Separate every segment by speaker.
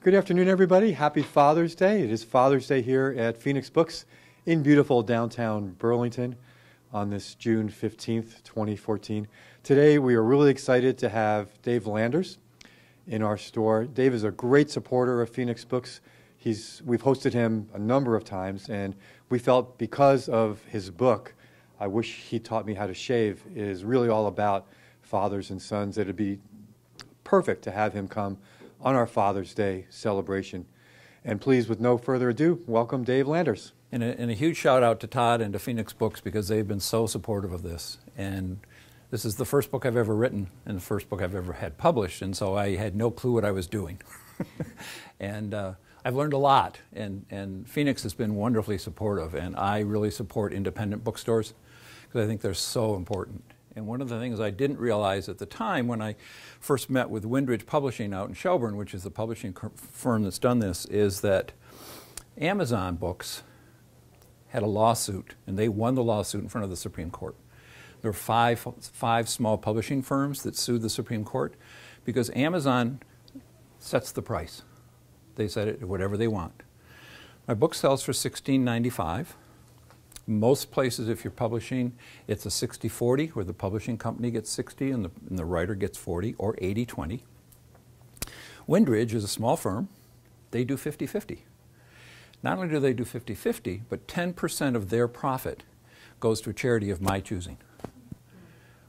Speaker 1: Good afternoon, everybody. Happy Father's Day. It is Father's Day here at Phoenix Books in beautiful downtown Burlington on this June 15th, 2014. Today, we are really excited to have Dave Landers in our store. Dave is a great supporter of Phoenix Books. We've hosted him a number of times, and we felt because of his book, I Wish He Taught Me How to Shave, is really all about fathers and sons. It'd be perfect to have him come on our Father's Day celebration. And please, with no further ado, welcome Dave Landers.
Speaker 2: And a huge shout out to Todd and to Phoenix Books because they've been so supportive of this. And this is the first book I've ever written and the first book I've ever had published, and so I had no clue what I was doing. And I've learned a lot, and Phoenix has been wonderfully supportive, and I really support independent bookstores because I think they're so important. And one of the things I didn't realize at the time when I first met with Windridge Publishing out in Shelburne, which is the publishing firm that's done this, is that Amazon Books had a lawsuit, and they won the lawsuit in front of the Supreme Court. There were five small publishing firms that sued the Supreme Court because Amazon sets the price. They set it at whatever they want. My book sells for $16.95. Most places, if you're publishing, it's a 60-40, where the publishing company gets 60 and the writer gets 40, or 80-20. Windridge is a small firm. They do 50-50. Not only do they do 50-50, but 10% of their profit goes to a charity of my choosing,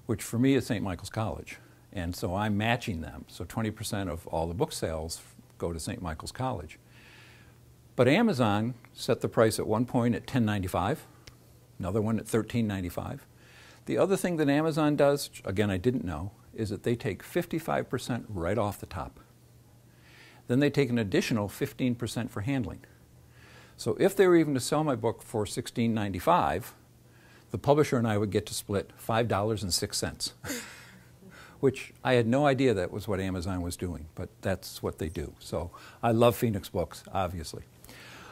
Speaker 2: which for me is St. Michael's College. And so I'm matching them. So 20% of all the book sales go to St. Michael's College. But Amazon set the price at one point at $10.95. Another one at $13.95. The other thing that Amazon does, again I didn't know, is that they take 55% right off the top. Then they take an additional 15% for handling. So if they were even to sell my book for $16.95, the publisher and I would get to split $5.06, which I had no idea that was what Amazon was doing, but that's what they do. So I love Phoenix Books, obviously.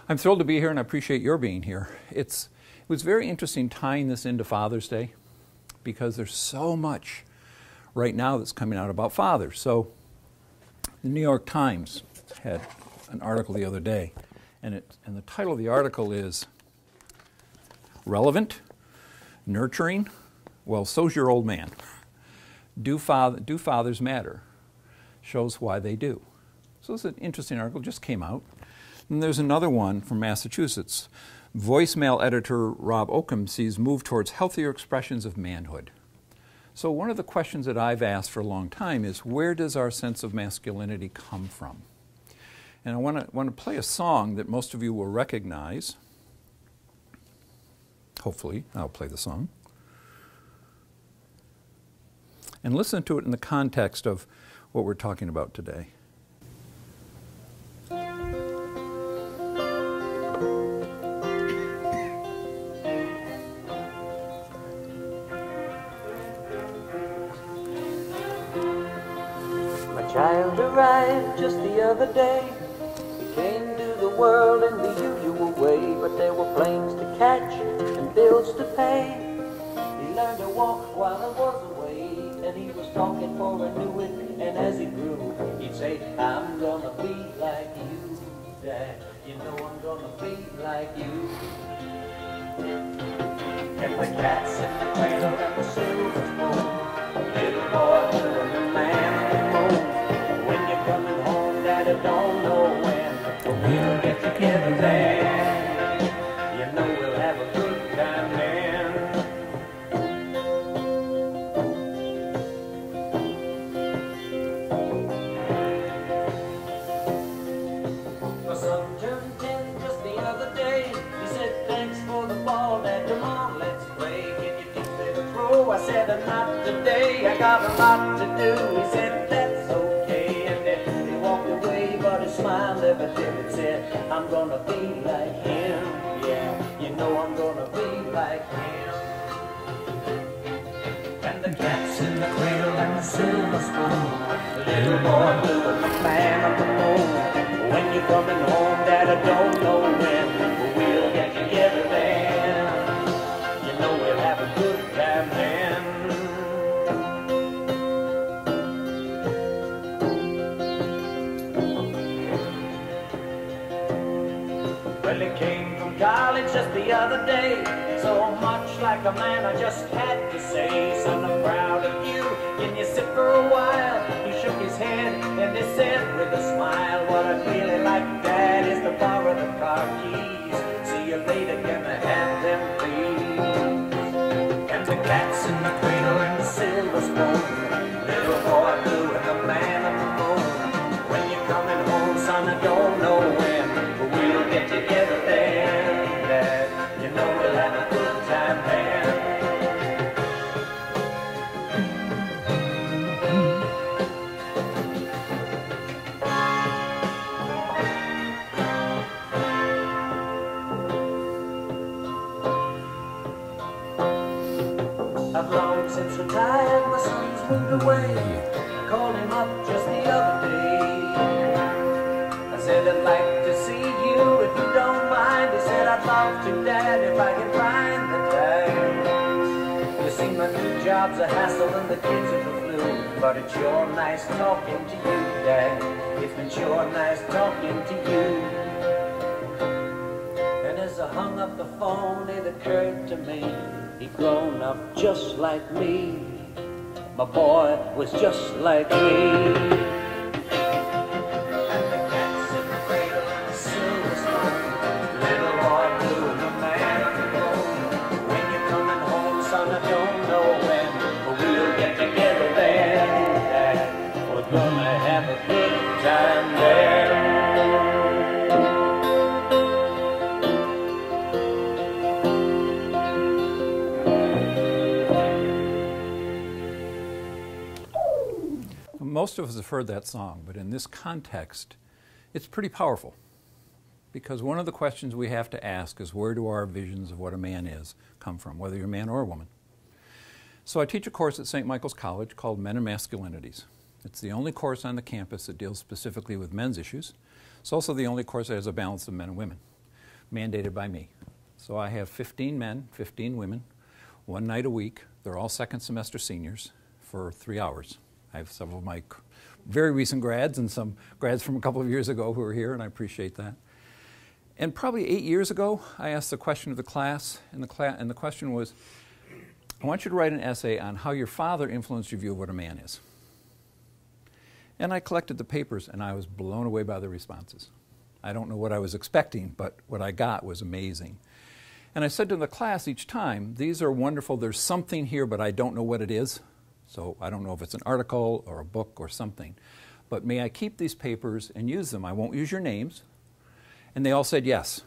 Speaker 2: I'm thrilled to be here, and I appreciate your being here. It was very interesting tying this into Father's Day because there's so much right now that's coming out about fathers. So the New York Times had an article the other day, and the title of the article is Relevant, Nurturing, Well, So's Your Old Man. Do Fathers Matter? Shows why they do. So it's an interesting article, just came out. And there's another one from Massachusetts. Voicemail editor Rob Oakham sees move towards healthier expressions of manhood. So one of the questions that I've asked for a long time is, where does our sense of masculinity come from? And I want to play a song that most of you will recognize. Hopefully, I'll play the song. And listen to it in the context of what we're talking about today.
Speaker 3: Child arrived just the other day. He came to the world in the usual way, but there were planes to catch and bills to pay. He learned to walk while I was away, and he was talking for I knew it. And as he grew, he'd say, I'm gonna be like you, Dad. You know I'm gonna be like you. And the cat's in the cradle and the silver spoon, little boy blue, the man on the moon. Coming home, Daddy don't know when, but we'll get together then. You know we'll have a good time then. My son turned 10 just the other day. He said, thanks for the ball, Dad, come on, let's play. Can you teach me to throw? I said, not today, I got a lot to do. He said, that's okay. Smiled every day and said, I'm gonna be like him. Yeah, you know I'm gonna be like him. And the cat's in the cradle and the silver spoon, the little boy blue and the man on the moon. When you're coming home, Dad, I don't know when, but we'll get together then. You know we'll have a good time then. other day. So much like a man, I just had to say, son, I'm proud of you. Can you sit for a while? He shook his head and he said with a smile, what I'd really like, Dad, is to borrow the car keys. See you later, can I have them, please? And the cat's in the cradle and the silver spoon, little boy blue and the man on the moon. When you're coming home, son, I don't know when, but we'll get together then, Dad. You know we'll have a good time then. I've long since retired, my son's moved away. I called him up just the other day. I said, I'd like to see you if you don't mind. He said, I'd love to, Dad, if I can find the time. You see, my new job's a hassle and the kids are the flu, but it's sure nice talking to you, Dad. It's been sure nice talking to you. And as I hung up the phone, it occurred to me, he'd grown up just like me. My boy was just like me. And the cat's in the cradle and the silver spoon, little boy blue and the man on the moon. When you're coming home, son, I don't know when, but we'll get together then, Dad. We're gonna have a good time there.
Speaker 2: Most of us have heard that song, but in this context, it's pretty powerful. Because one of the questions we have to ask is, where do our visions of what a man is come from, whether you're a man or a woman? So I teach a course at St. Michael's College called Men and Masculinities. It's the only course on the campus that deals specifically with men's issues. It's also the only course that has a balance of men and women, mandated by me. So I have 15 men, 15 women, one night a week. They're all second semester seniors for 3 hours. I have several of my very recent grads and some grads from a couple of years ago who are here, and I appreciate that. And probably 8 years ago, I asked the question of the class, and the question was, I want you to write an essay on how your father influenced your view of what a man is. And I collected the papers, and I was blown away by the responses. I don't know what I was expecting, but what I got was amazing. And I said to the class each time, these are wonderful, there's something here, but I don't know what it is. So I don't know if it's an article or a book or something. But may I keep these papers and use them? I won't use your names. And they all said yes.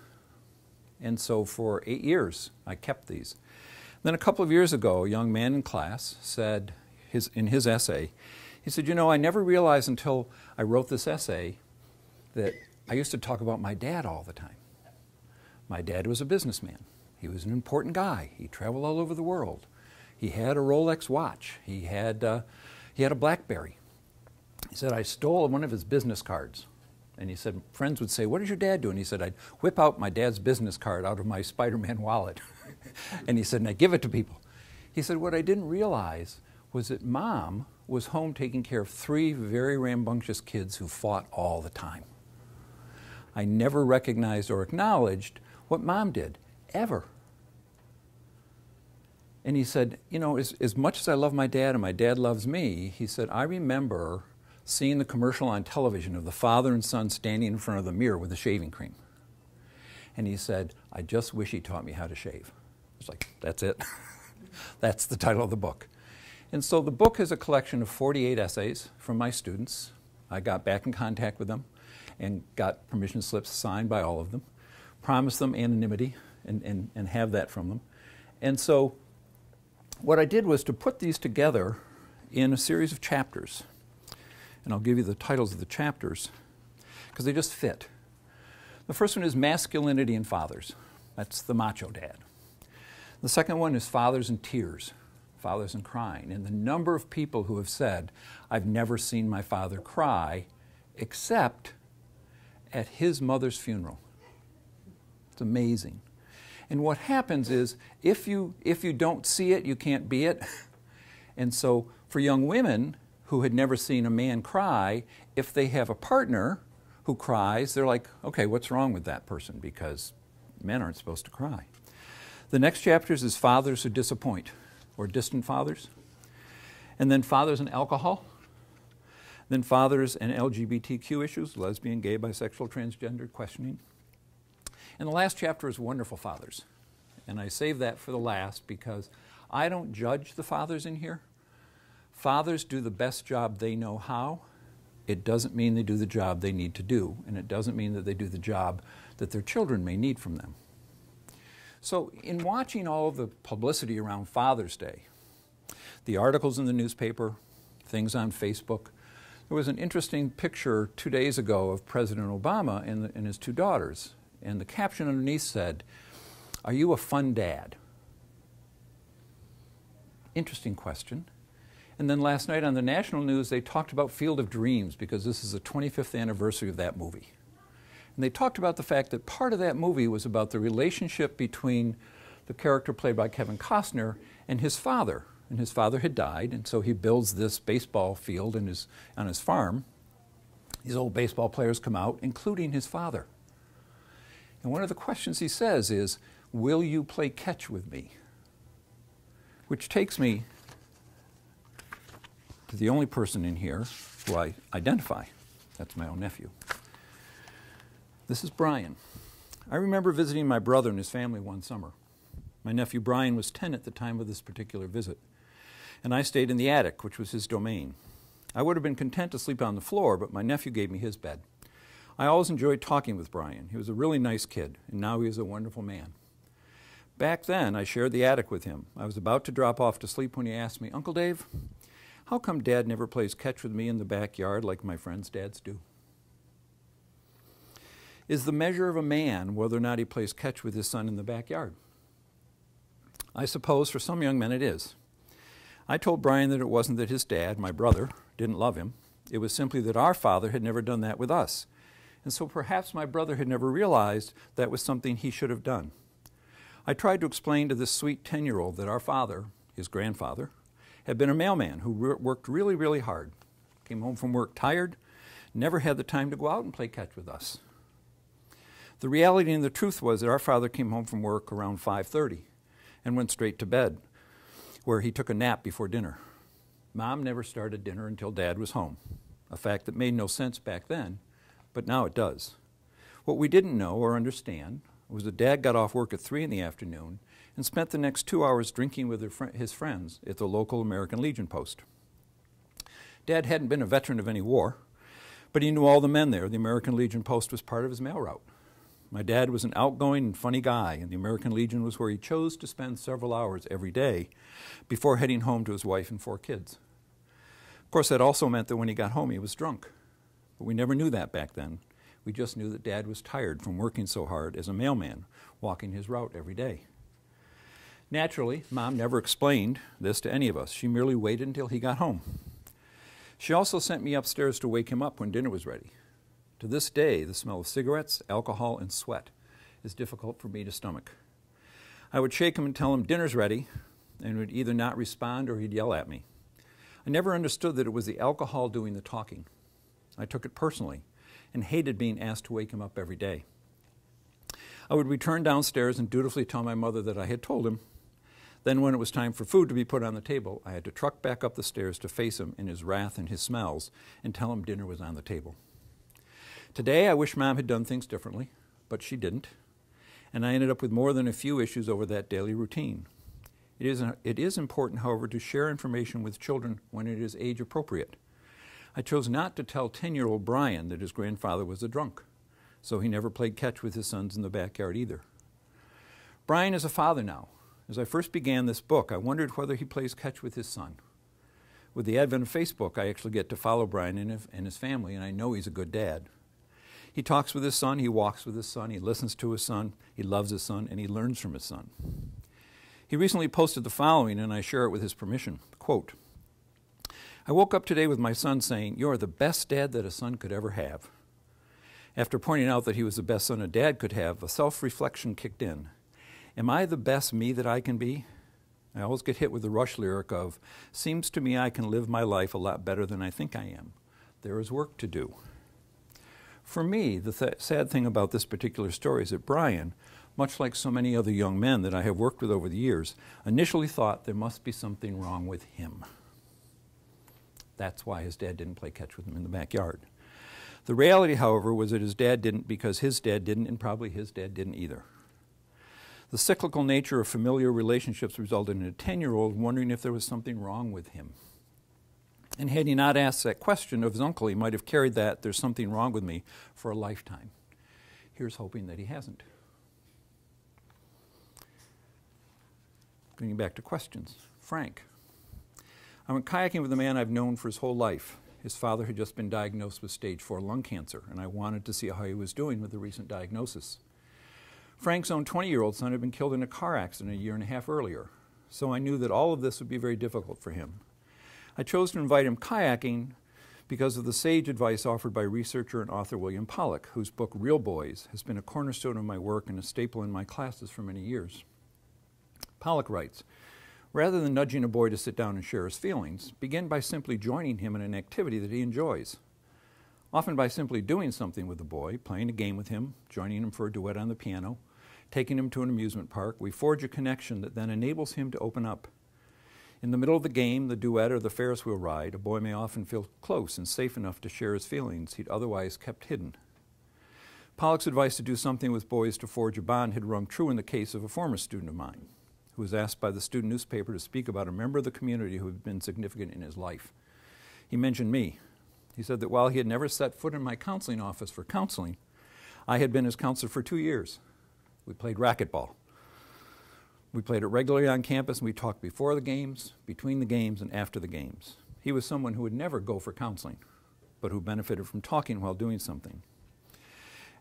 Speaker 2: And so for 8 years, I kept these. Then a couple of years ago, a young man in class said, in his essay, he said, you know, I never realized until I wrote this essay that I used to talk about my dad all the time. My dad was a businessman. He was an important guy. He traveled all over the world. He had a Rolex watch. He had a BlackBerry. He said, I stole one of his business cards. And he said, friends would say, what does your dad do? And he said, I'd whip out my dad's business card out of my Spider-Man wallet. And he said, and I'd give it to people. He said, what I didn't realize was that Mom was home taking care of 3 very rambunctious kids who fought all the time. I never recognized or acknowledged what Mom did, ever. And he said, you know, as much as I love my dad and my dad loves me, he said, I remember seeing the commercial on television of the father and son standing in front of the mirror with the shaving cream. And he said, I just wish he taught me how to shave. I was like, that's it. That's the title of the book. And so the book is a collection of 48 essays from my students. I got back in contact with them and got permission slips signed by all of them, promised them anonymity and have that from them. And so what I did was to put these together in a series of chapters. And I'll give you the titles of the chapters because they just fit. The first one is Masculinity and Fathers. That's the macho dad. The second one is Fathers and Tears, fathers and crying. And the number of people who have said, I've never seen my father cry except at his mother's funeral. It's amazing. And what happens is, if you don't see it, you can't be it. And so for young women who had never seen a man cry, if they have a partner who cries, they're like, okay, what's wrong with that person? Because men aren't supposed to cry. The next chapters is fathers who disappoint, or distant fathers. And then fathers and alcohol. Then fathers and LGBTQ issues, lesbian, gay, bisexual, transgender, questioning. And the last chapter is wonderful fathers. And I save that for the last because I don't judge the fathers in here. Fathers do the best job they know how. It doesn't mean they do the job they need to do, and it doesn't mean that they do the job that their children may need from them. So in watching all of the publicity around Father's Day, the articles in the newspaper, things on Facebook, there was an interesting picture 2 days ago of President Obama and his two daughters, and the caption underneath said, "Are you a fun dad?" Interesting question. And then last night on the national news, they talked about Field of Dreams because this is the 25th anniversary of that movie. And they talked about the fact that part of that movie was about the relationship between the character played by Kevin Costner and his father. And his father had died, and so he builds this baseball field on his farm. These old baseball players come out, including his father. And one of the questions he says is, "Will you play catch with me?" Which takes me to the only person in here who I identify. That's my own nephew. This is Brian. I remember visiting my brother and his family one summer. My nephew Brian was 10 at the time of this particular visit, and I stayed in the attic, which was his domain. I would have been content to sleep on the floor, but my nephew gave me his bed. I always enjoyed talking with Brian. He was a really nice kid, and now he is a wonderful man. Back then, I shared the attic with him. I was about to drop off to sleep when he asked me, "Uncle Dave, how come Dad never plays catch with me in the backyard like my friends' dads do?" Is the measure of a man whether or not he plays catch with his son in the backyard? I suppose for some young men it is. I told Brian that it wasn't that his dad, my brother, didn't love him. It was simply that our father had never done that with us. And so perhaps my brother had never realized that was something he should have done. I tried to explain to this sweet 10-year-old that our father, his grandfather, had been a mailman who worked really, really hard. Came home from work tired, never had the time to go out and play catch with us. The reality and the truth was that our father came home from work around 5:30 and went straight to bed, where he took a nap before dinner. Mom never started dinner until Dad was home, a fact that made no sense back then, but now it does. What we didn't know or understand was that Dad got off work at 3 in the afternoon and spent the next 2 hours drinking with his friends at the local American Legion post. Dad hadn't been a veteran of any war, but he knew all the men there. The American Legion post was part of his mail route. My dad was an outgoing and funny guy, and the American Legion was where he chose to spend several hours every day before heading home to his wife and 4 kids. Of course, that also meant that when he got home, he was drunk. But we never knew that back then. We just knew that Dad was tired from working so hard as a mailman, walking his route every day. Naturally, Mom never explained this to any of us. She merely waited until he got home. She also sent me upstairs to wake him up when dinner was ready. To this day, the smell of cigarettes, alcohol, and sweat is difficult for me to stomach. I would shake him and tell him dinner's ready, and he would either not respond or he'd yell at me. I never understood that it was the alcohol doing the talking. I took it personally and hated being asked to wake him up every day. I would return downstairs and dutifully tell my mother that I had told him. Then when it was time for food to be put on the table, I had to truck back up the stairs to face him in his wrath and his smells and tell him dinner was on the table. Today, I wish Mom had done things differently, but she didn't, and I ended up with more than a few issues over that daily routine. It is important, however, to share information with children when it is age appropriate. I chose not to tell 10-year-old Brian that his grandfather was a drunk, so he never played catch with his sons in the backyard either. Brian is a father now. As I first began this book, I wondered whether he plays catch with his son. With the advent of Facebook, I actually get to follow Brian and his family, and I know he's a good dad. He talks with his son, he walks with his son, he listens to his son, he loves his son, and he learns from his son. He recently posted the following, and I share it with his permission. Quote, "I woke up today with my son saying, 'You are the best dad that a son could ever have.' After pointing out that he was the best son a dad could have, a self-reflection kicked in. Am I the best me that I can be? I always get hit with the Rush lyric of, 'Seems to me I can live my life a lot better than I think I am. There is work to do.' For me, the sad thing about this particular story is that Brian, much like so many other young men that I have worked with over the years, initially thought there must be something wrong with him. That's why his dad didn't play catch with him in the backyard. The reality, however, was that his dad didn't because his dad didn't, and probably his dad didn't either. The cyclical nature of familiar relationships resulted in a 10-year-old wondering if there was something wrong with him. And had he not asked that question of his uncle, he might have carried that, "there's something wrong with me," for a lifetime. Here's hoping that he hasn't. Getting back to questions. Frank. I went kayaking with a man I've known for his whole life. His father had just been diagnosed with stage 4 lung cancer, and I wanted to see how he was doing with the recent diagnosis. Frank's own 20-year-old son had been killed in a car accident a year and a half earlier, so I knew that all of this would be very difficult for him. I chose to invite him kayaking because of the sage advice offered by researcher and author William Pollock, whose book Real Boys has been a cornerstone of my work and a staple in my classes for many years. Pollock writes, "Rather than nudging a boy to sit down and share his feelings, begin by simply joining him in an activity that he enjoys. Often by simply doing something with the boy, playing a game with him, joining him for a duet on the piano, taking him to an amusement park, we forge a connection that then enables him to open up. In the middle of the game, the duet, or the Ferris wheel ride, a boy may often feel close and safe enough to share his feelings he'd otherwise kept hidden." Pollock's advice to do something with boys to forge a bond had rung true in the case of a former student of mine, who was asked by the student newspaper to speak about a member of the community who had been significant in his life. He mentioned me. He said that while he had never set foot in my counseling office for counseling, I had been his counselor for 2 years. We played racquetball. We played it regularly on campus, and we talked before the games, between the games, and after the games. He was someone who would never go for counseling, but who benefited from talking while doing something.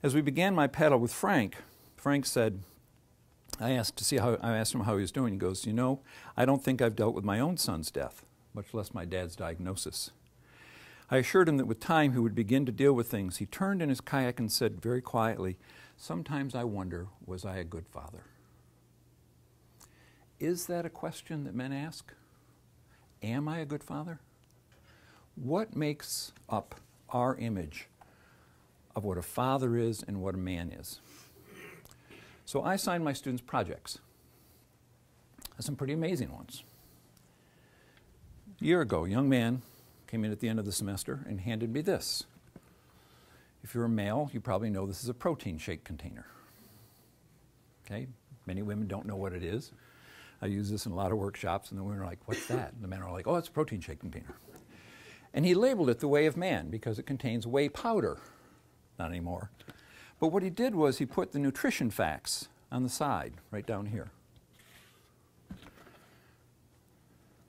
Speaker 2: As we began my paddle with Frank, Frank said, I asked him how he was doing. He goes, "You know, I don't think I've dealt with my own son's death, much less my dad's diagnosis." I assured him that with time he would begin to deal with things. He turned in his kayak and said very quietly, "Sometimes I wonder, was I a good father?" Is that a question that men ask? Am I a good father? What makes up our image of what a father is and what a man is? So I assign my students projects. Some pretty amazing ones. A year ago, a young man came in at the end of the semester and handed me this. If you're a male, you probably know this is a protein shake container. Okay? Many women don't know what it is. I use this in a lot of workshops, and the women are like, "What's that?" And the men are like, "Oh, it's a protein shake container." And he labeled it the Way of Man because it contains whey powder. Not anymore. But what he did was he put the nutrition facts on the side, right down here.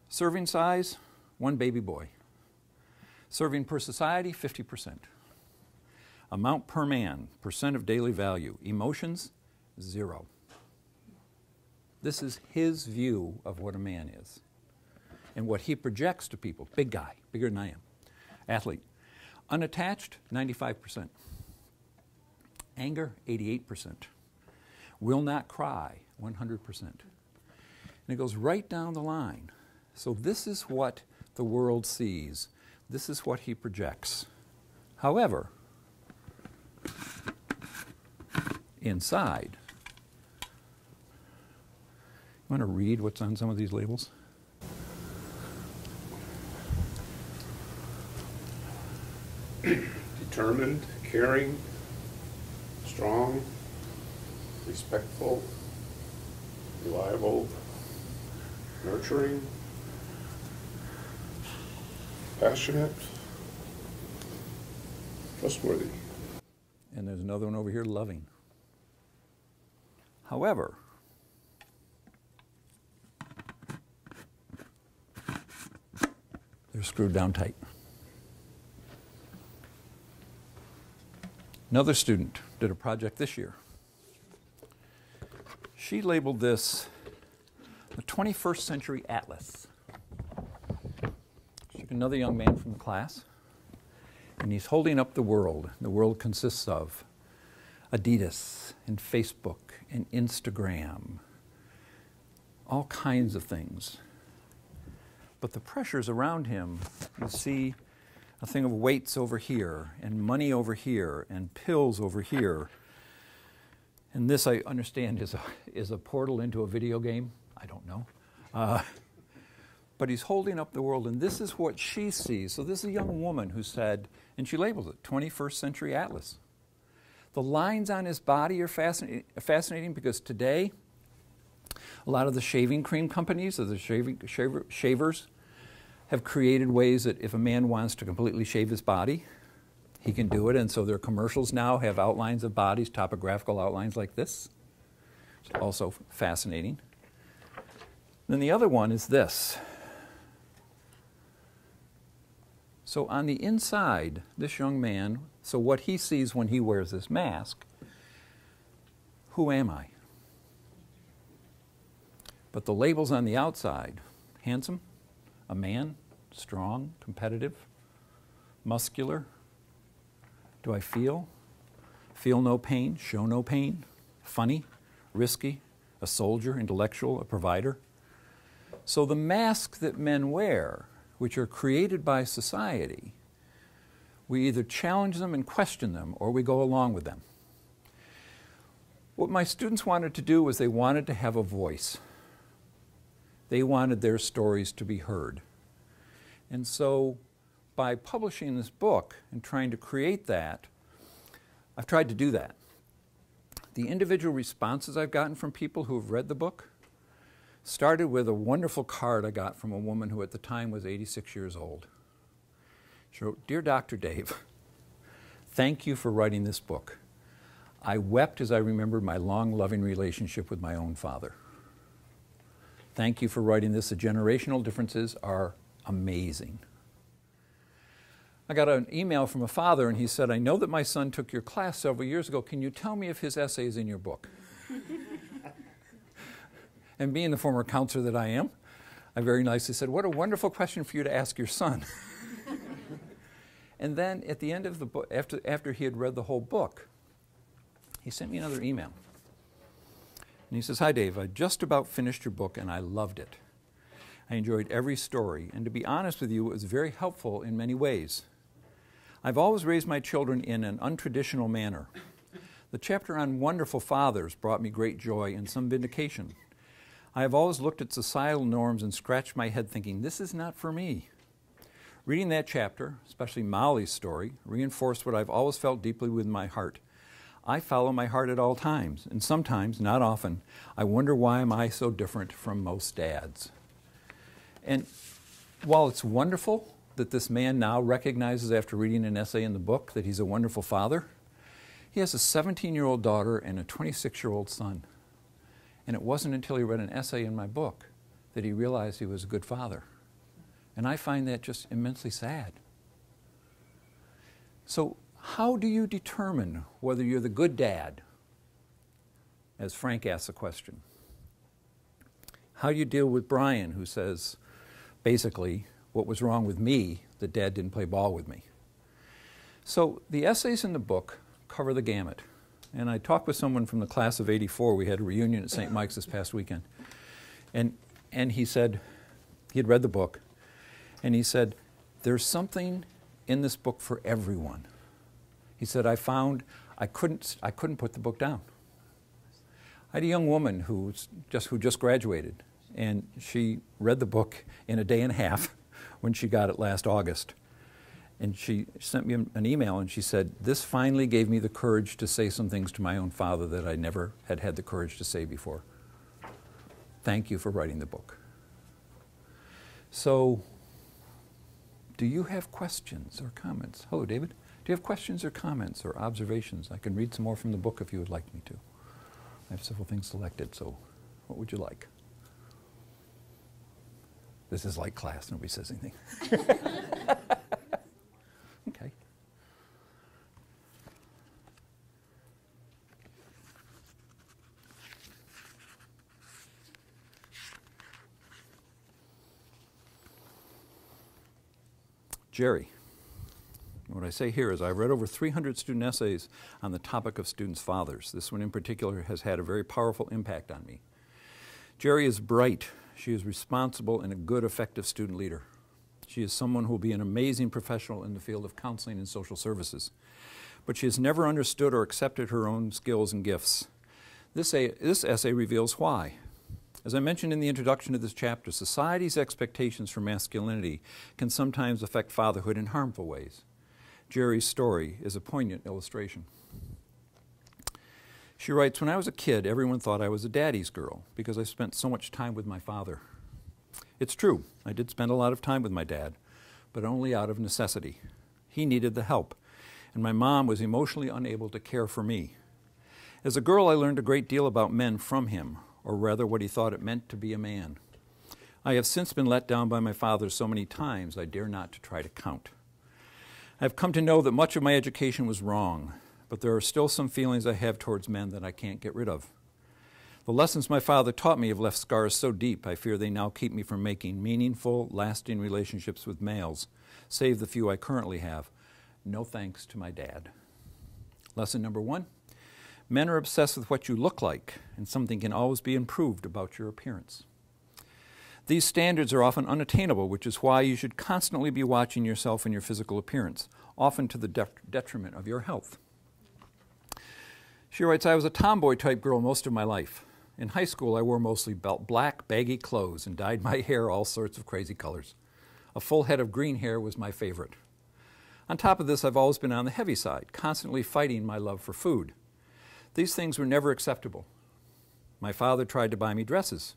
Speaker 2: Serving size, 1 baby boy. Serving per society, 50%. Amount per man, percent of daily value. Emotions, 0. This is his view of what a man is and what he projects to people. Big guy, bigger than I am. Athlete. Unattached, 95%. Anger, 88%. Will not cry, 100%. And it goes right down the line. So this is what the world sees. This is what he projects. However, inside, you want to read what's on some of these labels?
Speaker 4: Determined, caring, strong, respectful, reliable, nurturing, passionate, trustworthy.
Speaker 2: And there's another one over here, loving. However, they're screwed down tight. Another student did a project this year. She labeled this the 21st Century Atlas. She took another young man from the class, and he's holding up the world. The world consists of Adidas and Facebook and Instagram, all kinds of things. But the pressures around him, you see a thing of weights over here, and money over here, and pills over here. And this, I understand, is a portal into a video game. I don't know. But he's holding up the world, and this is what she sees. So this is a young woman who said, and she labels it, 21st Century Atlas. The lines on his body are fascinating because today, a lot of the shaving cream companies, or the shavers, have created ways that if a man wants to completely shave his body, he can do it. And so their commercials now have outlines of bodies, topographical outlines like this. It's also fascinating. Then the other one is this. So on the inside, this young man, so what he sees when he wears this mask, who am I? But the labels on the outside, handsome, a man, strong, competitive, muscular. Do I feel? Feel no pain, show no pain, funny, risky, a soldier, intellectual, a provider. So the masks that men wear, which are created by society, we either challenge them and question them, or we go along with them. What my students wanted to do was they wanted to have a voice. They wanted their stories to be heard. And so by publishing this book and trying to create that, I've tried to do that. The individual responses I've gotten from people who have read the book started with a wonderful card I got from a woman who at the time was 86 years old. She wrote, "Dear Dr. Dave, thank you for writing this book. I wept as I remembered my long, loving relationship with my own father. Thank you for writing this. The generational differences are amazing." I got an email from a father, and he said, "I know that my son took your class several years ago. Can you tell me if his essay is in your book?" And being the former counselor that I am, I very nicely said, "What a wonderful question for you to ask your son." And then at the end of the book, after he had read the whole book, he sent me another email. And he says, "Hi Dave, I just about finished your book and I loved it. I enjoyed every story, and to be honest with you, it was very helpful in many ways. I've always raised my children in an untraditional manner. The chapter on wonderful fathers brought me great joy and some vindication. I have always looked at societal norms and scratched my head thinking, this is not for me. Reading that chapter, especially Molly's story, reinforced what I've always felt deeply within my heart. I follow my heart at all times, and sometimes, not often, I wonder why am I so different from most dads." And while it's wonderful that this man now recognizes after reading an essay in the book that he's a wonderful father, he has a 17-year-old daughter and a 26-year-old son. And it wasn't until he read an essay in my book that he realized he was a good father. And I find that just immensely sad. So how do you determine whether you're the good dad? As Frank asks the question. How do you deal with Brian, who says, basically, what was wrong with me, that Dad didn't play ball with me? So the essays in the book cover the gamut. And I talked with someone from the class of '84. We had a reunion at St. Mike's this past weekend. And he said, he had read the book, and he said, there's something in this book for everyone. He said, I found I couldn't put the book down. I had a young woman who just graduated, and she read the book in a day and a half when she got it last August. And she sent me an email, and she said, this finally gave me the courage to say some things to my own father that I never had had the courage to say before. Thank you for writing the book. So, do you have questions or comments? Hello, David. Do you have questions or comments or observations? I can read some more from the book if you would like me to. I have several things selected, so what would you like? This is like class. Nobody says anything. Okay. Jerry, what I say here is I've read over 300 student essays on the topic of students' fathers. This one in particular has had a very powerful impact on me. Jerry is bright. She is responsible and a good, effective student leader. She is someone who will be an amazing professional in the field of counseling and social services. But she has never understood or accepted her own skills and gifts. This essay reveals why. As I mentioned in the introduction to this chapter, society's expectations for masculinity can sometimes affect fatherhood in harmful ways. Jerry's story is a poignant illustration. She writes, "When I was a kid, everyone thought I was a daddy's girl because I spent so much time with my father. It's true, I did spend a lot of time with my dad, but only out of necessity. He needed the help, and my mom was emotionally unable to care for me. As a girl, I learned a great deal about men from him, or rather what he thought it meant to be a man. I have since been let down by my father so many times I dare not to try to count. I have come to know that much of my education was wrong, but there are still some feelings I have towards men that I can't get rid of. The lessons my father taught me have left scars so deep I fear they now keep me from making meaningful, lasting relationships with males, save the few I currently have. No thanks to my dad." Lesson number 1, men are obsessed with what you look like, and something can always be improved about your appearance. These standards are often unattainable, which is why you should constantly be watching yourself and your physical appearance, often to the detriment of your health. She writes, "I was a tomboy-type girl most of my life. In high school, I wore mostly black, baggy clothes and dyed my hair all sorts of crazy colors. A full head of green hair was my favorite. On top of this, I've always been on the heavy side, constantly fighting my love for food. These things were never acceptable. My father tried to buy me dresses,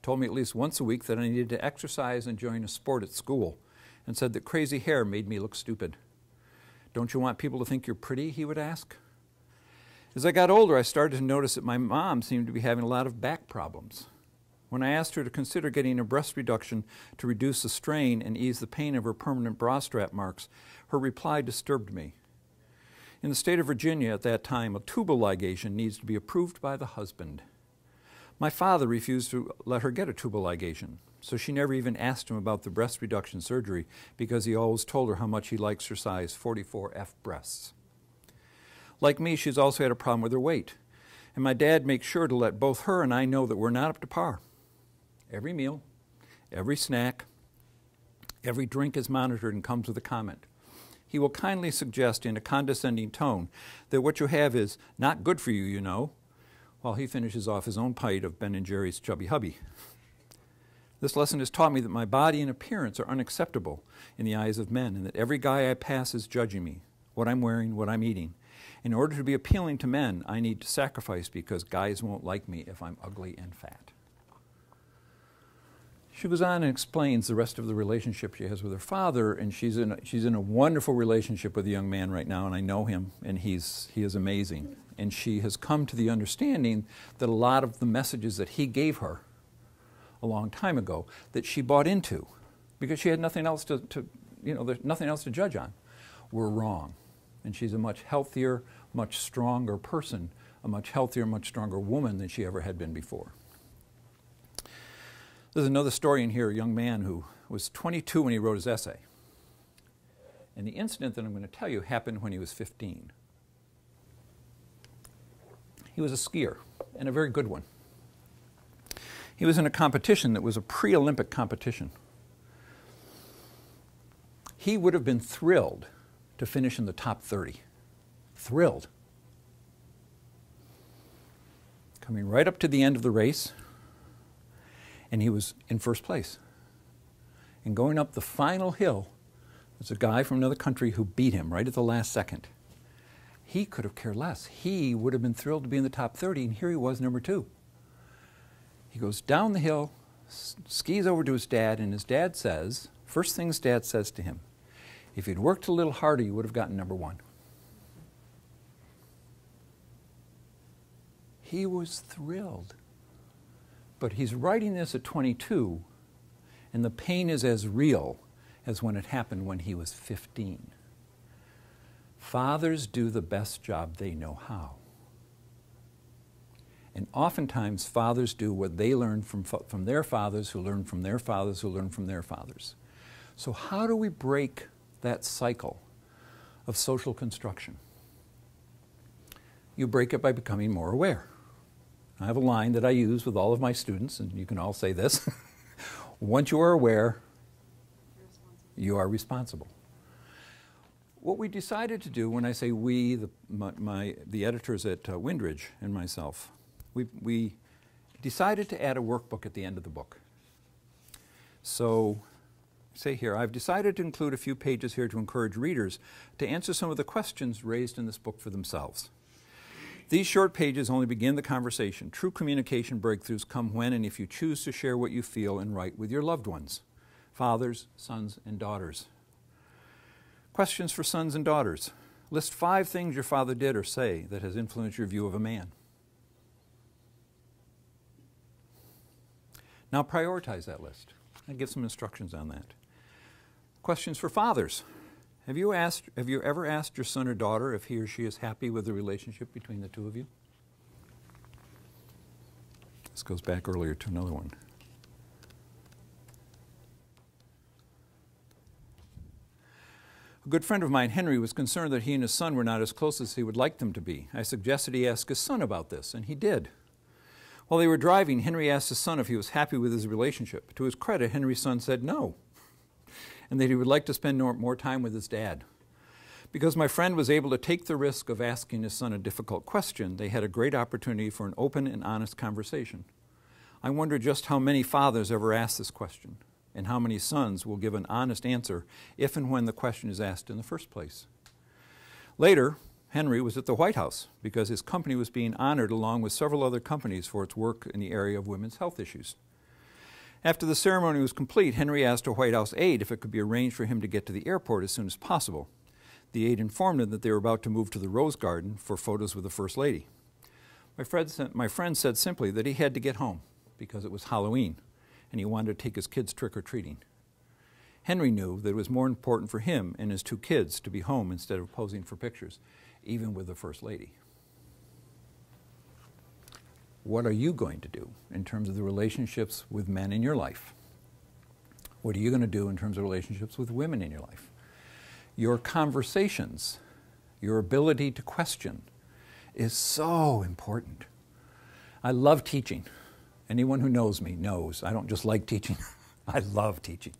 Speaker 2: told me at least once a week that I needed to exercise and join a sport at school, and said that crazy hair made me look stupid. 'Don't you want people to think you're pretty?' he would ask. As I got older, I started to notice that my mom seemed to be having a lot of back problems. When I asked her to consider getting a breast reduction to reduce the strain and ease the pain of her permanent bra strap marks, her reply disturbed me. In the state of Virginia at that time, a tubal ligation needs to be approved by the husband. My father refused to let her get a tubal ligation, so she never even asked him about the breast reduction surgery because he always told her how much he likes her size 44F breasts. Like me, she's also had a problem with her weight, and my dad makes sure to let both her and I know that we're not up to par. Every meal, every snack, every drink is monitored and comes with a comment. He will kindly suggest in a condescending tone that what you have is not good for you, you know, while he finishes off his own pint of Ben & Jerry's Chubby Hubby. This lesson has taught me that my body and appearance are unacceptable in the eyes of men, and that every guy I pass is judging me, what I'm wearing, what I'm eating. In order to be appealing to men, I need to sacrifice because guys won't like me if I'm ugly and fat." She goes on and explains the rest of the relationship she has with her father, and she's in a wonderful relationship with a young man right now, and I know him, and he is amazing. And she has come to the understanding that a lot of the messages that he gave her a long time ago that she bought into, because she had nothing else there's nothing else to judge on, were wrong. And she's a much healthier, much stronger person, a much healthier, much stronger woman than she ever had been before. There's another story in here, a young man who was 22 when he wrote his essay. And the incident that I'm going to tell you happened when he was 15. He was a skier, and a very good one. He was in a competition that was a pre-Olympic competition. He would have been thrilled to finish in the top 30. Thrilled. Coming right up to the end of the race, and he was in first place. And going up the final hill was a guy from another country who beat him right at the last second. He could have cared less. He would have been thrilled to be in the top 30, and here he was, number 2. He goes down the hill, skis over to his dad, and his dad says, first thing his dad says to him, "If you'd worked a little harder, you would have gotten number 1. He was thrilled. But he's writing this at 22, and the pain is as real as when it happened when he was 15. Fathers do the best job they know how. And oftentimes, fathers do what they learn from their fathers, who learn from their fathers, who learn from their fathers. So how do we break that cycle of social construction? You break it by becoming more aware. I have a line that I use with all of my students, and you can all say this. Once you are aware, you are responsible. What we decided to do, when I say we, the editors at Windridge and myself, we decided to add a workbook at the end of the book. So, say here, I've decided to include a few pages here to encourage readers to answer some of the questions raised in this book for themselves. These short pages only begin the conversation. True communication breakthroughs come when and if you choose to share what you feel and write with your loved ones, fathers, sons, and daughters. Questions for sons and daughters. List 5 things your father did or say that has influenced your view of a man. Now prioritize that list. I'll give some instructions on that. Questions for fathers. Have you ever asked your son or daughter if he or she is happy with the relationship between the two of you? This goes back earlier to another one. A good friend of mine, Henry, was concerned that he and his son were not as close as he would like them to be. I suggested he ask his son about this, and he did. While they were driving, Henry asked his son if he was happy with his relationship. To his credit, Henry's son said no, and that he would like to spend more time with his dad. Because my friend was able to take the risk of asking his son a difficult question, they had a great opportunity for an open and honest conversation. I wonder just how many fathers ever ask this question, and how many sons will give an honest answer if and when the question is asked in the first place. Later, Henry was at the White House because his company was being honored along with several other companies for its work in the area of women's health issues. After the ceremony was complete, Henry asked a White House aide if it could be arranged for him to get to the airport as soon as possible. The aide informed him that they were about to move to the Rose Garden for photos with the First Lady. My friend said simply that he had to get home because it was Halloween and he wanted to take his kids trick-or-treating. Henry knew that it was more important for him and his 2 kids to be home instead of posing for pictures, even with the First Lady. What are you going to do in terms of the relationships with men in your life? What are you going to do in terms of relationships with women in your life? Your conversations, your ability to question is so important. I love teaching. Anyone who knows me knows I don't just like teaching. I love teaching.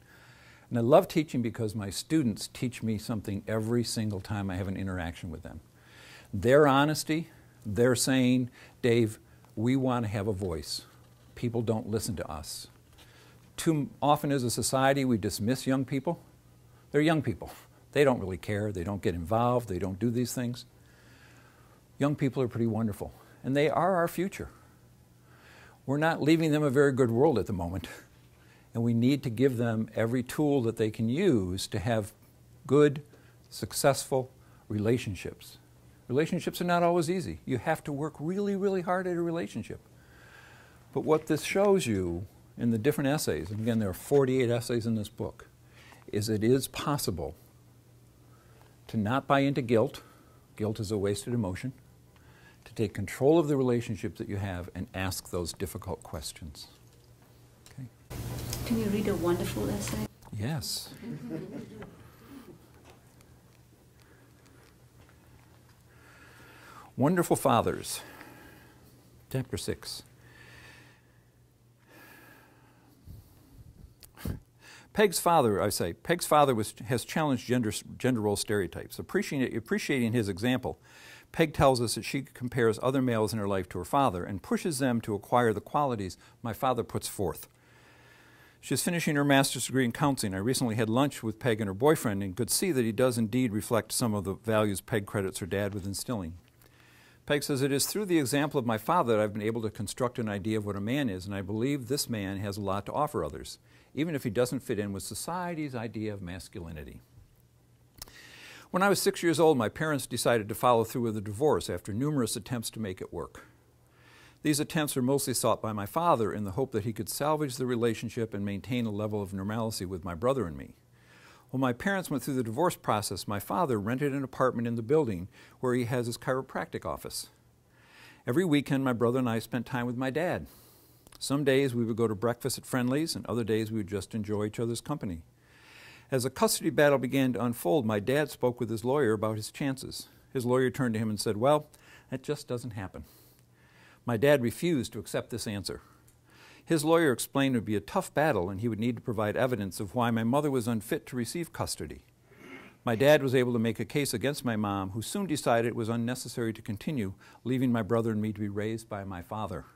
Speaker 2: And I love teaching because my students teach me something every single time I have an interaction with them. Their honesty, they're saying, Dave, we want to have a voice. People don't listen to us. Too often as a society, we dismiss young people. They're young people. They don't really care. They don't get involved. They don't do these things. Young people are pretty wonderful, and they are our future. We're not leaving them a very good world at the moment, and we need to give them every tool that they can use to have good, successful relationships. Relationships are not always easy. You have to work really, really hard at a relationship. But what this shows you in the different essays, and again there are 48 essays in this book, is it is possible to not buy into guilt. Guilt is a wasted emotion. To take control of the relationships that you have and ask those difficult questions. Okay.
Speaker 5: Can you read a wonderful essay?
Speaker 2: Yes. Wonderful Fathers, Chapter 6. Peg's father has challenged gender role stereotypes. Appreciating his example, Peg tells us that she compares other males in her life to her father and pushes them to acquire the qualities my father puts forth. She's finishing her master's degree in counseling. I recently had lunch with Peg and her boyfriend and could see that he does indeed reflect some of the values Peg credits her dad with instilling. Peg says, it is through the example of my father that I've been able to construct an idea of what a man is, and I believe this man has a lot to offer others, even if he doesn't fit in with society's idea of masculinity. When I was 6 years old, my parents decided to follow through with a divorce after numerous attempts to make it work. These attempts were mostly sought by my father in the hope that he could salvage the relationship and maintain a level of normalcy with my brother and me. When my parents went through the divorce process, my father rented an apartment in the building where he has his chiropractic office. Every weekend, my brother and I spent time with my dad. Some days we would go to breakfast at Friendly's, and other days we would just enjoy each other's company. As the custody battle began to unfold, my dad spoke with his lawyer about his chances. His lawyer turned to him and said, well, that just doesn't happen. My dad refused to accept this answer. His lawyer explained it would be a tough battle and he would need to provide evidence of why my mother was unfit to receive custody. My dad was able to make a case against my mom, who soon decided it was unnecessary to continue, leaving my brother and me to be raised by my father.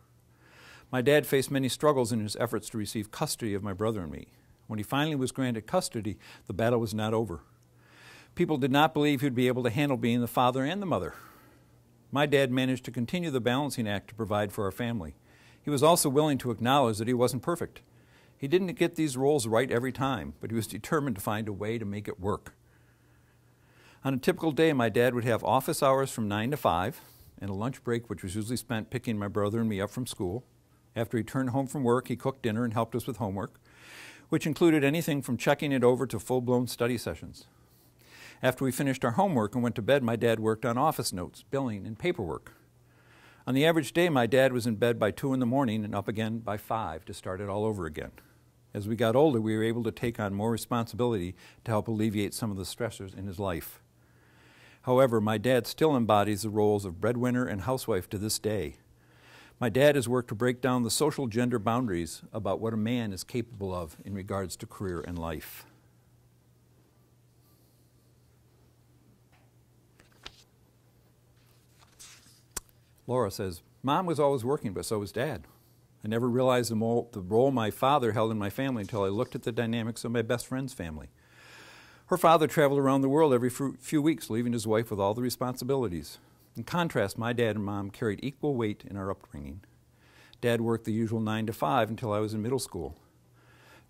Speaker 2: My dad faced many struggles in his efforts to receive custody of my brother and me. When he finally was granted custody, the battle was not over. People did not believe he would be able to handle being the father and the mother. My dad managed to continue the balancing act to provide for our family. He was also willing to acknowledge that he wasn't perfect. He didn't get these roles right every time, but he was determined to find a way to make it work. On a typical day, my dad would have office hours from 9 to 5 and a lunch break, which was usually spent picking my brother and me up from school. After he turned home from work, he cooked dinner and helped us with homework, which included anything from checking it over to full-blown study sessions. After we finished our homework and went to bed, my dad worked on office notes, billing, and paperwork. On the average day, my dad was in bed by 2 in the morning and up again by 5 to start it all over again. As we got older, we were able to take on more responsibility to help alleviate some of the stressors in his life. However, my dad still embodies the roles of breadwinner and housewife to this day. My dad has worked to break down the social gender boundaries about what a man is capable of in regards to career and life. Laura says, Mom was always working, but so was Dad. I never realized the role my father held in my family until I looked at the dynamics of my best friend's family. Her father traveled around the world every few weeks, leaving his wife with all the responsibilities. In contrast, my dad and Mom carried equal weight in our upbringing. Dad worked the usual 9 to 5 until I was in middle school.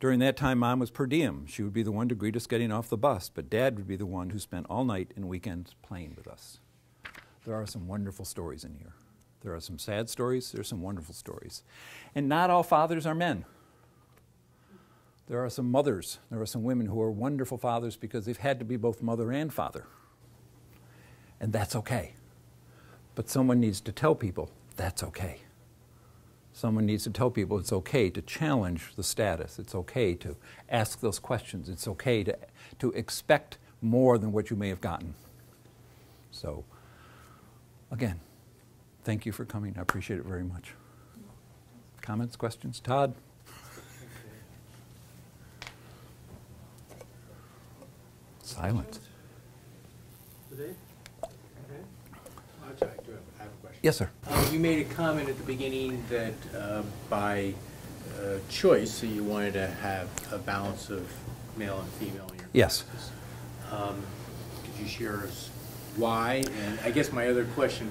Speaker 2: During that time, Mom was per diem. She would be the one to greet us getting off the bus, but Dad would be the one who spent all night and weekends playing with us. There are some wonderful stories in here. There are some sad stories, there are some wonderful stories. And not all fathers are men. There are some mothers, there are some women who are wonderful fathers because they've had to be both mother and father. And that's okay. But someone needs to tell people that's okay. Someone needs to tell people it's okay to challenge the status. It's okay to ask those questions. It's okay to expect more than what you may have gotten. So, again, thank you for coming. I appreciate it very much. Comments, questions? Todd? Silence.
Speaker 6: Today? Okay. I have a question.
Speaker 2: Yes, sir.
Speaker 6: You made a comment at the beginning that by choice, so you wanted to have a balance of male and female in your
Speaker 2: Yes.
Speaker 6: classes. Could you share us why? And I guess my other question,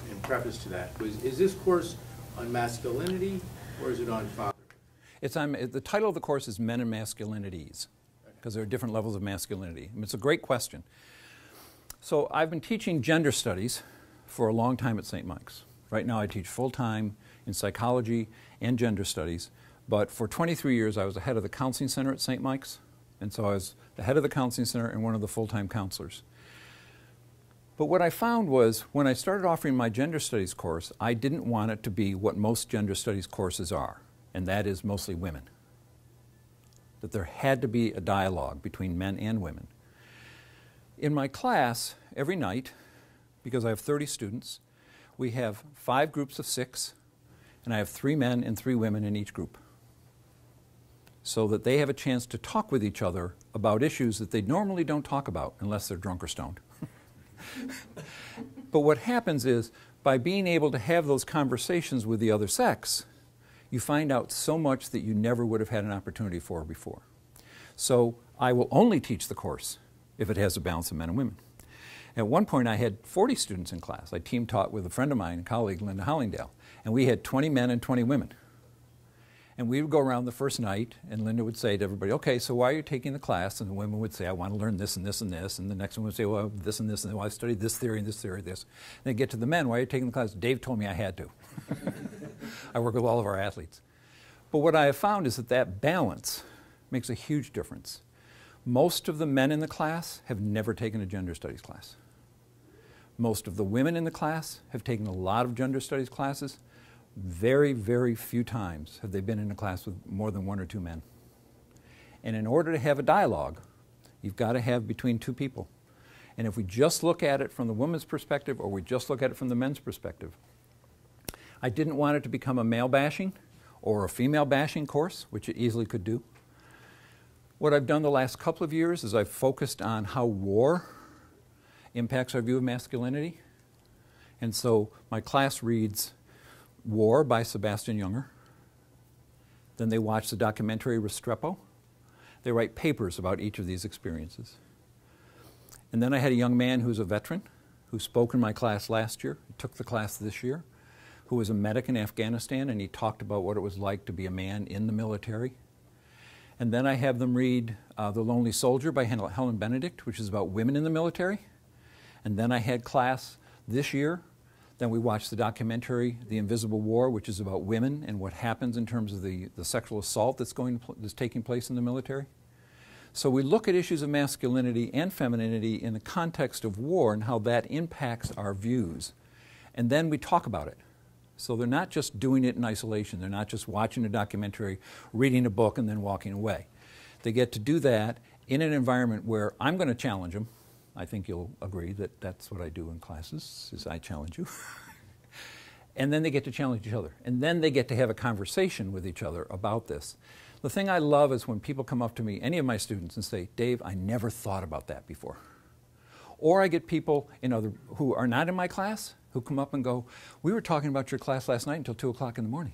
Speaker 6: in preface to that, was: is this course on masculinity or is it on fatherhood?
Speaker 2: It's on, the title of the course is Men and Masculinities, because there are different levels of masculinity. I mean, it's a great question. So I've been teaching gender studies for a long time at St. Mike's. Right now I teach full-time in psychology and gender studies, but for 23 years I was the head of the counseling center at St. Mike's, and so I was the head of the counseling center and one of the full-time counselors. But what I found was when I started offering my gender studies course, I didn't want it to be what most gender studies courses are, and that is mostly women. That there had to be a dialogue between men and women. In my class, every night, because I have 30 students, we have 5 groups of 6, and I have 3 men and 3 women in each group, so that they have a chance to talk with each other about issues that they normally don't talk about unless they're drunk or stoned. But what happens is, by being able to have those conversations with the other sex, you find out so much that you never would have had an opportunity for before. So I will only teach the course if it has a balance of men and women. At one point I had 40 students in class. I team taught with a friend of mine, a colleague, Linda Hollingdale, and we had 20 men and 20 women. And we would go around the first night, and Linda would say to everybody, okay, so why are you taking the class? And the women would say, I want to learn this and this and this. And the next one would say, well, this and this, and well, I studied this theory and this theory and this. And they'd get to the men, why are you taking the class? Dave told me I had to. I work with all of our athletes. But what I have found is that that balance makes a huge difference. Most of the men in the class have never taken a gender studies class. Most of the women in the class have taken a lot of gender studies classes. Very, very few times have they been in a class with more than 1 or 2 men. And in order to have a dialogue, you've got to have between 2 people. And if we just look at it from the woman's perspective or we just look at it from the men's perspective, I didn't want it to become a male bashing or a female bashing course, which it easily could do. What I've done the last couple of years is I've focused on how war impacts our view of masculinity. And so my class reads War by Sebastian Junger. Then they watch the documentary Restrepo. They write papers about each of these experiences. And then I had a young man who's a veteran who spoke in my class last year, took the class this year, who was a medic in Afghanistan, and he talked about what it was like to be a man in the military. And then I have them read The Lonely Soldier by Helen Benedict, which is about women in the military. And then I had class this year. Then we watched the documentary The Invisible War, which is about women and what happens in terms of the sexual assault that's taking place in the military. So we look at issues of masculinity and femininity in the context of war and how that impacts our views. And then we talk about it. So they're not just doing it in isolation. They're not just watching a documentary, reading a book, and then walking away. They get to do that in an environment where I'm going to challenge them. I think you'll agree that that's what I do in classes, is I challenge you. And then they get to challenge each other. And then they get to have a conversation with each other about this. The thing I love is when people come up to me, any of my students, and say, Dave, I never thought about that before. Or I get people who are not in my class who come up and go, we were talking about your class last night until 2 o'clock in the morning.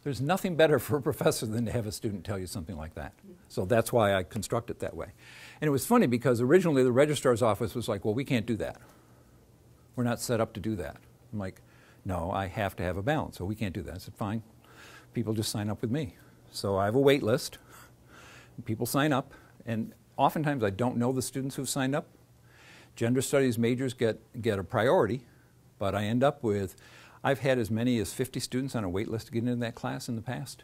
Speaker 2: There's nothing better for a professor than to have a student tell you something like that. So that's why I construct it that way. And it was funny because originally the registrar's office was like, well, we can't do that. We're not set up to do that. I'm like, no, I have to have a balance, so we can't do that. I said, fine. People just sign up with me. So I have a wait list. People sign up, and oftentimes I don't know the students who've signed up. Gender studies majors get a priority, but I end up with, I've had as many as 50 students on a wait list to get into that class in the past.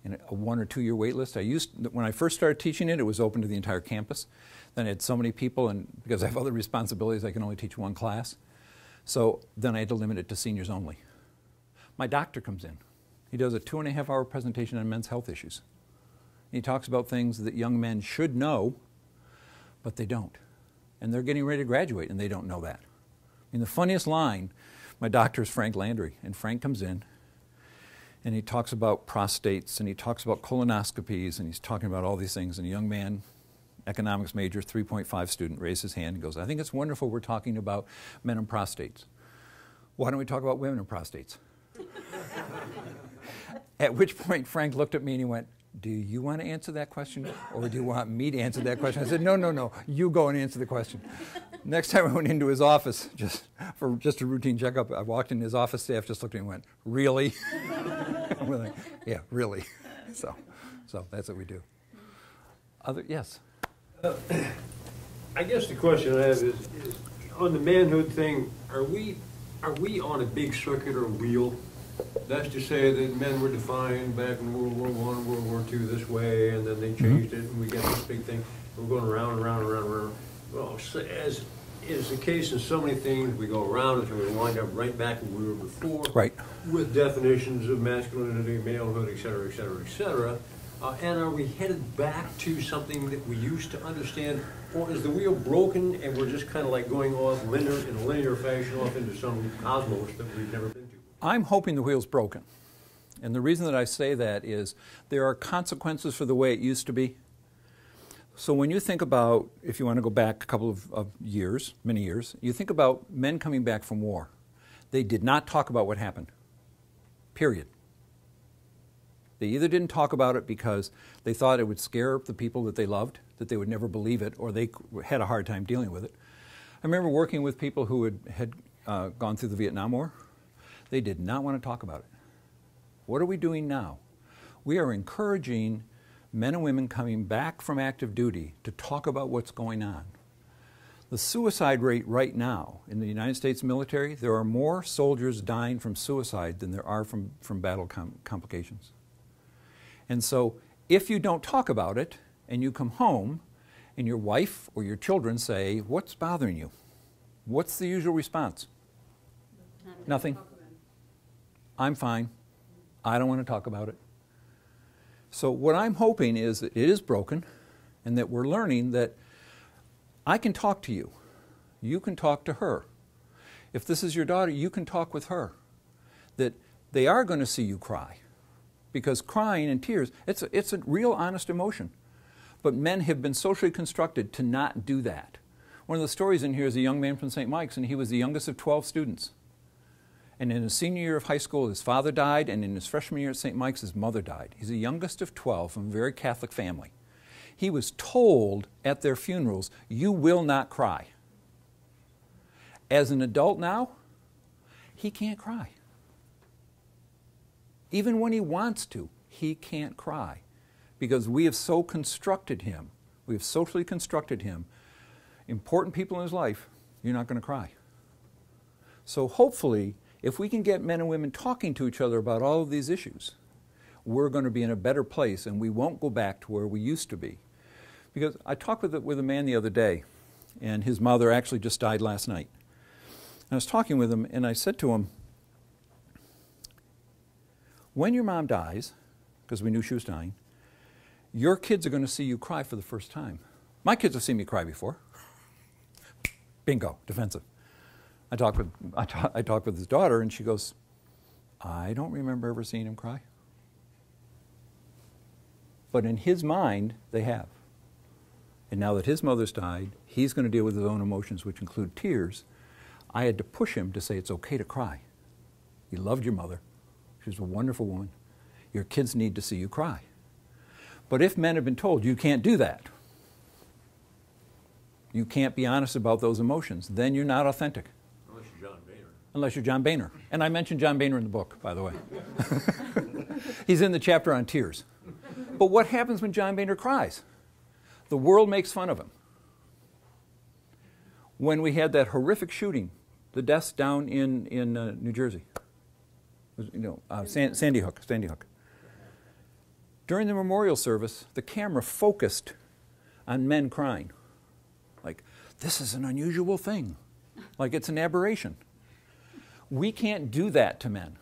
Speaker 2: In a 1 or 2 year wait list. When I first started teaching it, it was open to the entire campus. Then I had so many people, and because I have other responsibilities, I can only teach one class. So then I had to limit it to seniors only. My doctor comes in. He does a 2.5-hour presentation on men's health issues. He talks about things that young men should know, but they don't. And they're getting ready to graduate, and they don't know that. I mean, the funniest line, my doctor is Frank Landry, and Frank comes in, and he talks about prostates, and he talks about colonoscopies, and he's talking about all these things. And a young man, economics major, 3.5 student, raised his hand and goes, I think it's wonderful we're talking about men and prostates. Why don't we talk about women and prostates? At which point Frank looked at me and he went, do you want to answer that question, or do you want me to answer that question? I said, no, you go and answer the question. Next time I went into his office, just a routine checkup, I walked in, his office staff just looked at me and went, really? We're like, yeah, really. So that's what we do. Yes?
Speaker 7: I guess the question I have is on the manhood thing, are we on a big circular wheel? That's to say that men were defined back in World War I, World War II this way, and then they changed it, and we got this big thing. We're going around and around and around and around. Well, so as is the case in so many things, we go around until we wind up right back where we were before,
Speaker 2: right,
Speaker 7: with definitions of masculinity, malehood, et cetera, et cetera, et cetera. And are we headed back to something that we used to understand, or is the wheel broken and we're just kind of like going off in a linear fashion off into some cosmos that we've never been to?
Speaker 2: I'm hoping the wheel's broken. And the reason that I say that is there are consequences for the way it used to be. So when you think about, if you want to go back a couple of years, many years, you think about men coming back from war. They did not talk about what happened, period. They either didn't talk about it because they thought it would scare the people that they loved, that they would never believe it, or they had a hard time dealing with it. I remember working with people who had gone through the Vietnam War. They did not want to talk about it. What are we doing now? We are encouraging men and women coming back from active duty to talk about what's going on. The suicide rate right now in the United States military, there are more soldiers dying from suicide than there are from battle complications. And so if you don't talk about it and you come home and your wife or your children say, what's bothering you? What's the usual response? Nothing. I'm fine. I don't want to talk about it. So what I'm hoping is that it is broken and that we're learning that I can talk to you. You can talk to her. If this is your daughter, you can talk with her. That they are going to see you cry. Because crying and tears, it's a real honest emotion. But men have been socially constructed to not do that. One of the stories in here is a young man from St. Mike's, and he was the youngest of 12 students. And in his senior year of high school, his father died, and in his freshman year at St. Mike's, his mother died. He's the youngest of 12 from a very Catholic family. He was told at their funerals, "You will not cry." As an adult now, he can't cry. Even when he wants to, he can't cry because we have so constructed him. We have socially constructed him. Important people in his life, you're not going to cry. So hopefully, if we can get men and women talking to each other about all of these issues, we're going to be in a better place and we won't go back to where we used to be. Because I talked with a man the other day, and his mother actually just died last night. And I was talking with him, and I said to him, when your mom dies, because we knew she was dying, your kids are going to see you cry for the first time. My kids have seen me cry before. Bingo, defensive. I talked with his daughter, and she goes, I don't remember ever seeing him cry. But in his mind, they have. And now that his mother's died, he's going to deal with his own emotions, which include tears. I had to push him to say it's okay to cry. You loved your mother. She was a wonderful woman. Your kids need to see you cry. But if men have been told you can't do that, you can't be honest about those emotions, then you're not authentic.
Speaker 7: Unless you're John Boehner.
Speaker 2: Unless you're John Boehner. And I mentioned John Boehner in the book, by the way. He's in the chapter on tears. But what happens when John Boehner cries? The world makes fun of him. When we had that horrific shooting, the deaths down in New Jersey, Sandy Hook. During the memorial service, the camera focused on men crying. Like, this is an unusual thing. Like it's an aberration. We can't do that to men.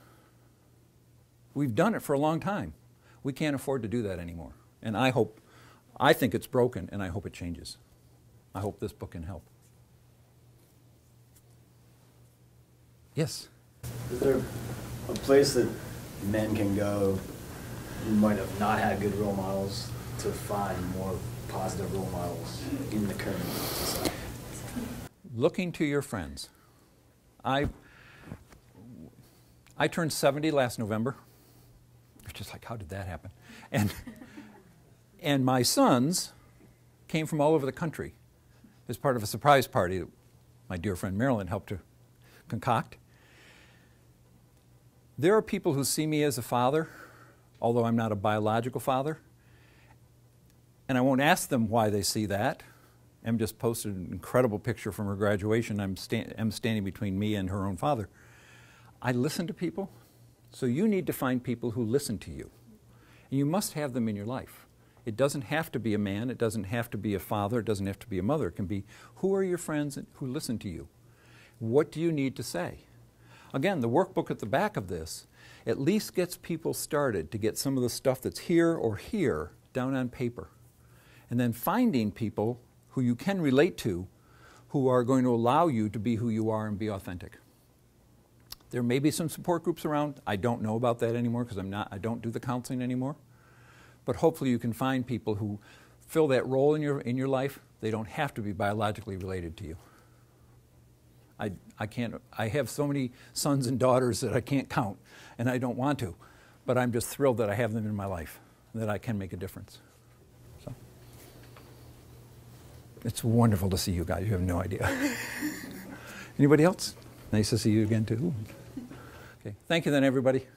Speaker 2: We've done it for a long time. We can't afford to do that anymore. And I think it's broken, and I hope it changes. I hope this book can help. Yes?
Speaker 8: Is there a place that men can go who might have not had good role models to find more positive role models in the current society?
Speaker 2: Looking to your friends. I turned 70 last November. It's just like, how did that happen? And my sons came from all over the country as part of a surprise party that my dear friend Marilyn helped to concoct. There are people who see me as a father, although I'm not a biological father, and I won't ask them why they see that. Em just posted an incredible picture from her graduation. I'm standing between me and her own father. I listen to people, so you need to find people who listen to you. And you must have them in your life. It doesn't have to be a man, it doesn't have to be a father, it doesn't have to be a mother. It can be, who are your friends who listen to you? What do you need to say? Again, the workbook at the back of this at least gets people started to get some of the stuff that's here or here down on paper. And then finding people who you can relate to who are going to allow you to be who you are and be authentic. There may be some support groups around. I don't know about that anymore because I don't do the counseling anymore. But hopefully you can find people who fill that role in your life. They don't have to be biologically related to you. I have so many sons and daughters that I can't count, and I don't want to. But I'm just thrilled that I have them in my life, that I can make a difference. So it's wonderful to see you guys. You have no idea. Anybody else? Nice to see you again, too. Okay. Thank you then, everybody.